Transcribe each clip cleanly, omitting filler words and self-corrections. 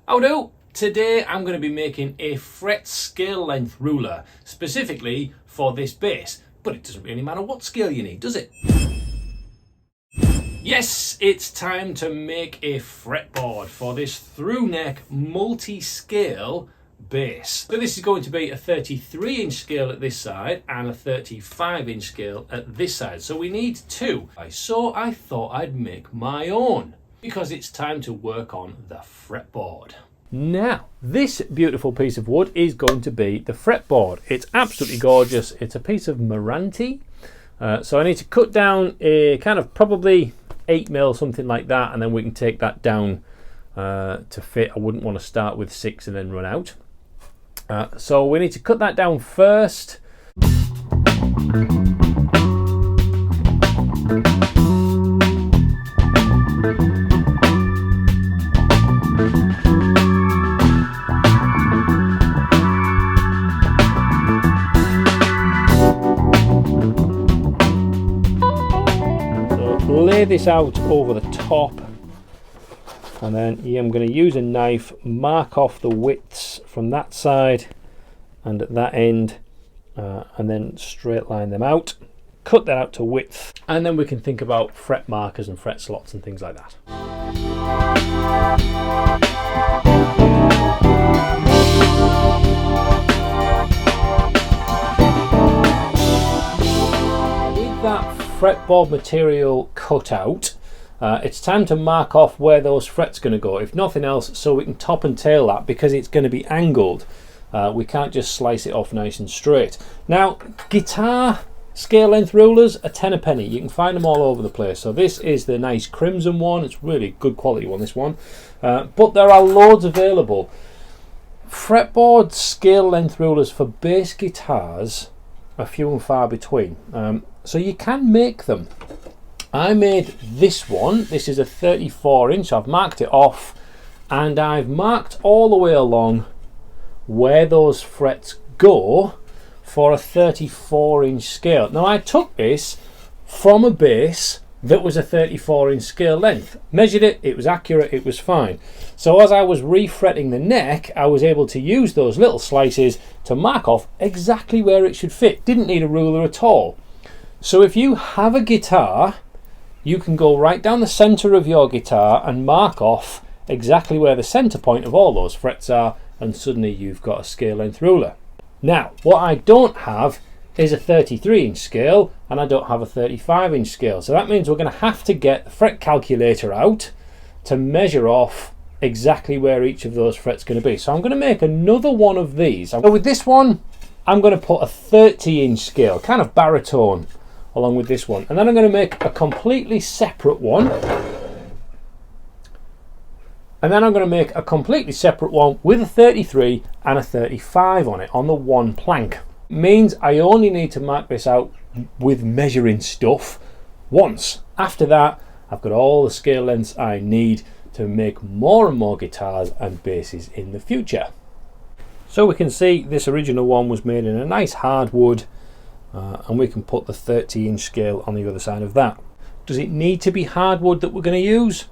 How do? Today I'm going to be making a fret scale length ruler, specifically for this bass, but it doesn't really matter what scale you need, does it? Yes, it's time to make a fretboard for this through neck multi-scale bass. So this is going to be a 33-inch scale at this side and a 35-inch scale at this side. So we need two. So I thought I'd make my own because it's time to work on the fretboard. Now, this beautiful piece of wood is going to be the fretboard. It's absolutely gorgeous. It's a piece of Meranti. So I need to cut down a kind of probably 8mm, something like that, and then we can take that down to fit. I wouldn't want to start with 6 and then run out. So we need to cut that down first. Lay this out over the top, and then I'm going to use a knife, mark off the widths from that side and at that end, and then straight line them out, cut that out to width, and then we can think about fret markers and fret slots and things like that. With that fretboard material cut out, it's time to mark off where those frets going to go, if nothing else so we can top and tail that, because it's going to be angled. We can't just slice it off nice and straight. Now, guitar scale length rulers are 10 a penny. You can find them all over the place. So this is the nice crimson one. It's really good quality one, this one, but there are loads available. Fretboard scale length rulers for bass guitars are few and far between. So you can make them. I made this one. This is a 34-inch. I've marked it off, and I've marked all the way along where those frets go for a 34-inch scale. Now I took this from a bass that was a 34-inch scale length, measured it, it was accurate, it was fine. So as I was refretting the neck, I was able to use those little slices to mark off exactly where it should fit. Didn't need a ruler at all. So if you have a guitar, you can go right down the center of your guitar and mark off exactly where the center point of all those frets are, and suddenly you've got a scale length ruler. Now, what I don't have is a 33-inch scale, and I don't have a 35-inch scale. So that means we're going to have to get the fret calculator out to measure off exactly where each of those frets going to be. So I'm going to make another one of these. So with this one, I'm going to put a 30-inch scale, kind of baritone, along with this one, and then I'm going to make a completely separate one, and then I'm going to make a completely separate one with a 33 and a 35 on it on the one plank. Means I only need to mark this out with measuring stuff once. After that, I've got all the scale lengths I need to make more and more guitars and basses in the future. So we can see this original one was made in a nice hardwood, and we can put the 30-inch scale on the other side of that. Does it need to be hardwood that we're going to use?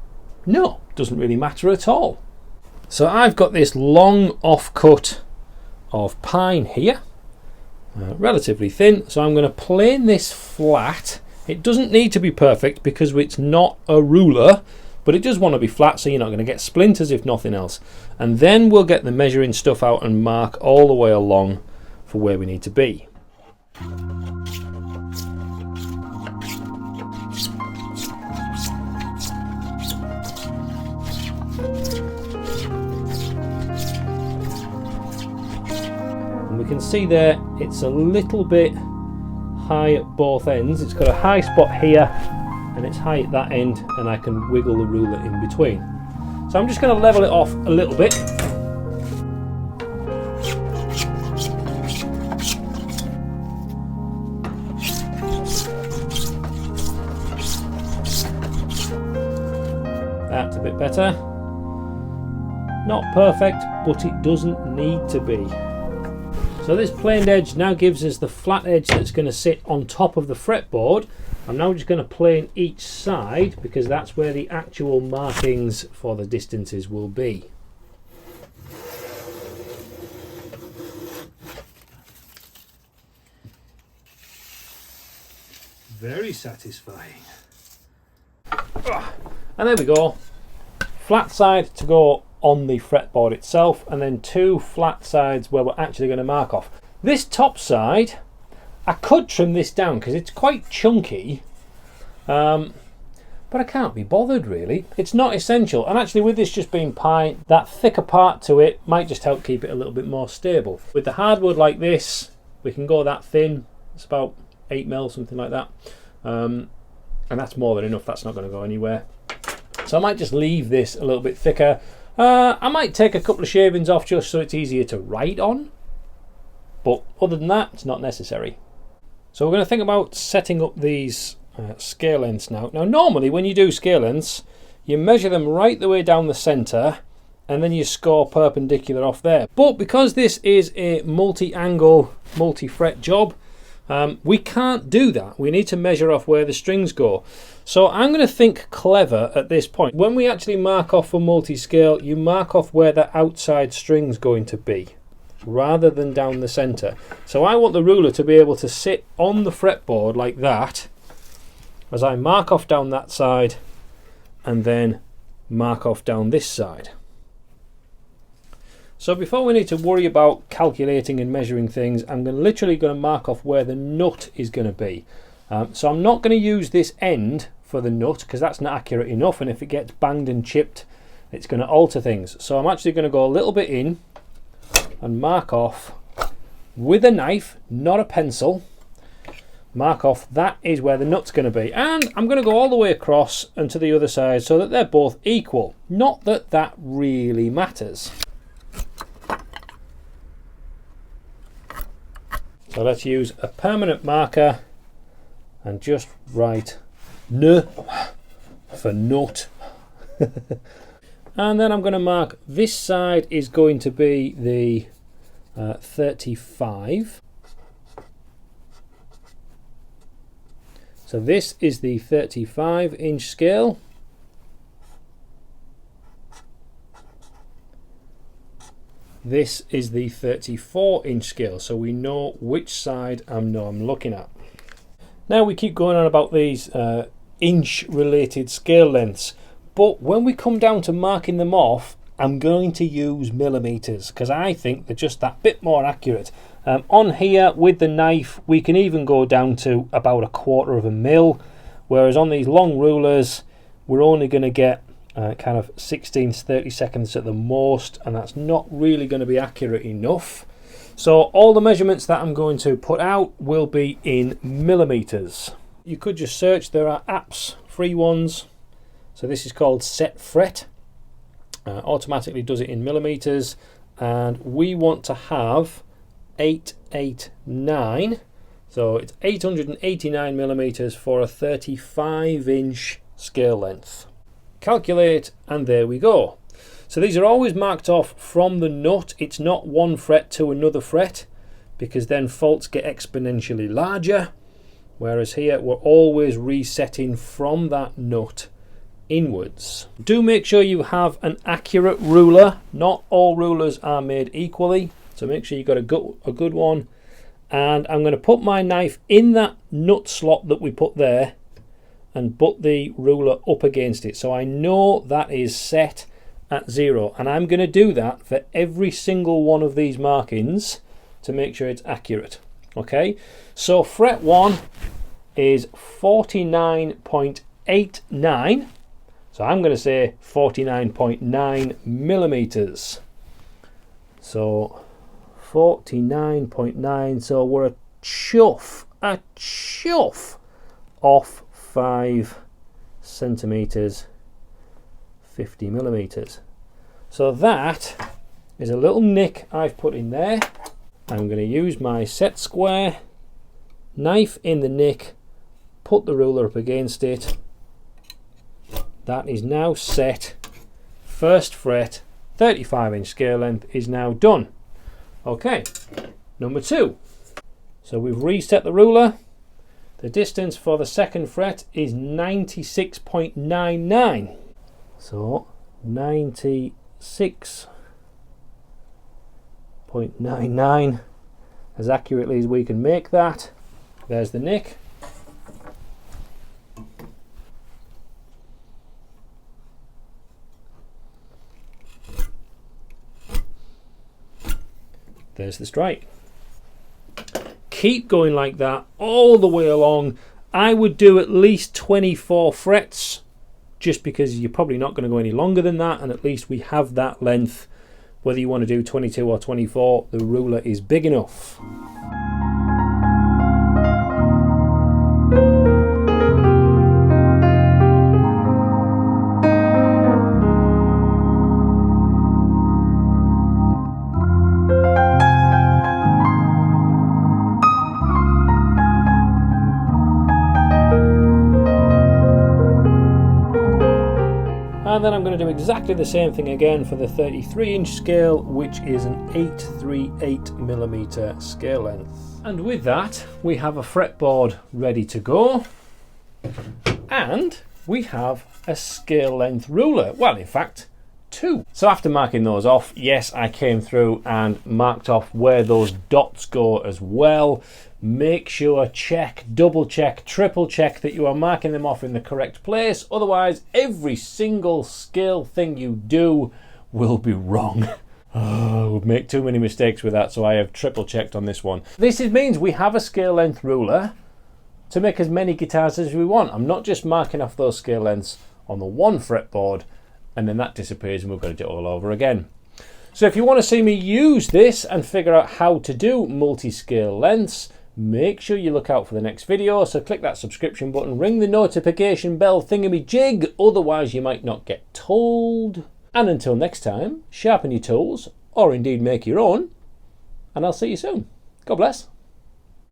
No, doesn't really matter at all. So I've got this long offcut of pine here, relatively thin, so I'm going to plane this flat. It doesn't need to be perfect because it's not a ruler, but it does want to be flat so you're not going to get splinters if nothing else. And then we'll get the measuring stuff out and mark all the way along for where we need to be. And we can see there it's a little bit high at both ends. It's got a high spot here and it's high at that end, and I can wiggle the ruler in between. So I'm just going to level it off a little bit. That's a bit better. Not perfect, but it doesn't need to be. So this planed edge now gives us the flat edge that's going to sit on top of the fretboard. I'm now just going to plane each side because that's where the actual markings for the distances will be. very satisfying. And there we go. Flat side to go on the fretboard itself, and then two flat sides where we're actually going to mark off. This top side, I could trim this down because it's quite chunky, but I can't be bothered really. It's not essential, and actually with this just being pine, that thicker part to it might just help keep it a little bit more stable. With the hardwood like this, we can go that thin. It's about 8mm, something like that, and that's more than enough. That's not going to go anywhere. So I might just leave this a little bit thicker. I might take a couple of shavings off just so it's easier to write on, but other than that, it's not necessary. So we're going to think about setting up these scale lengths now. Now normally when you do scale lengths, you measure them right the way down the centre and then you score perpendicular off there. But because this is a multi-angle, multi-fret job, we can't do that. We need to measure off where the strings go. So I'm going to think clever at this point. When we actually mark off for multi-scale, you mark off where the outside string's going to be, rather than down the centre. So I want the ruler to be able to sit on the fretboard like that, as I mark off down that side, and then mark off down this side. So before we need to worry about calculating and measuring things, I'm literally going to mark off where the nut is going to be. So I'm not going to use this end for the nut because that's not accurate enough, and if it gets banged and chipped, it's going to alter things. So I'm actually going to go a little bit in and mark off with a knife, not a pencil. Mark off, that is where the nut's going to be, and I'm going to go all the way across and to the other side so that they're both equal. Not that that really matters. So let's use a permanent marker and just write N for nut. And then I'm going to mark this side is going to be the 35. So this is the 35-inch scale. This is the 34-inch scale, so we know which side I'm looking at. Now we keep going on about these inch-related scale lengths, but when we come down to marking them off, I'm going to use millimeters because I think they're just that bit more accurate. On here with the knife, we can even go down to about 1/4 mil, whereas on these long rulers, we're only going to get kind of 16ths, 30 seconds at the most, and that's not really going to be accurate enough. So all the measurements that I'm going to put out will be in millimeters. You could just search, there are apps, free ones. So this is called Set Fret. Automatically does it in millimeters, and we want to have 889. So it's 889 millimeters for a 35-inch scale length. Calculate, and there we go. So these are always marked off from the nut. It's not one fret to another fret, because then faults get exponentially larger, whereas here we're always resetting from that nut inwards. Do make sure you have an accurate ruler. Not all rulers are made equally, so make sure you've got a good one. And I'm going to put my knife in that nut slot that we put there and put the ruler up against it, so I know that is set at 0, and I'm going to do that for every single one of these markings to make sure it's accurate. Okay, so fret 1 is 49.89, so I'm going to say 49.9 millimeters. So 49.9, so we're a chuff off 5 centimeters, 50 millimeters. So that is a little nick I've put in there. I'm going to use my set square, knife in the nick, put the ruler up against it. That is now set. First fret, 35-inch scale length is now done. Okay, number 2. So we've reset the ruler. The distance for the second fret is 96.99. So 96.99, as accurately as we can make that. There's the nick. there's the strike. Keep going like that all the way along. I would do at least 24 frets, just because you're probably not going to go any longer than that, and at least we have that length. Whether you want to do 22 or 24, the ruler is big enough. And then I'm going to do exactly the same thing again for the 33-inch scale, which is an 838mm scale length. And with that, we have a fretboard ready to go, and we have a scale length ruler. Well, in fact, two. So after marking those off, yes, I came through and marked off where those dots go as well. Make sure, check, double check, triple check that you are marking them off in the correct place. Otherwise, every single scale thing you do will be wrong. Oh, we'd make too many mistakes with that, so I have triple checked on this one. This means we have a scale length ruler to make as many guitars as we want. I'm not just marking off those scale lengths on the one fretboard and then that disappears and we've got to do it all over again. So if you want to see me use this and figure out how to do multi-scale lengths, make sure you look out for the next video. So click that subscription button, ring the notification bell thingamajig, otherwise you might not get told. And until next time, sharpen your tools, or indeed make your own, and I'll see you soon. God bless.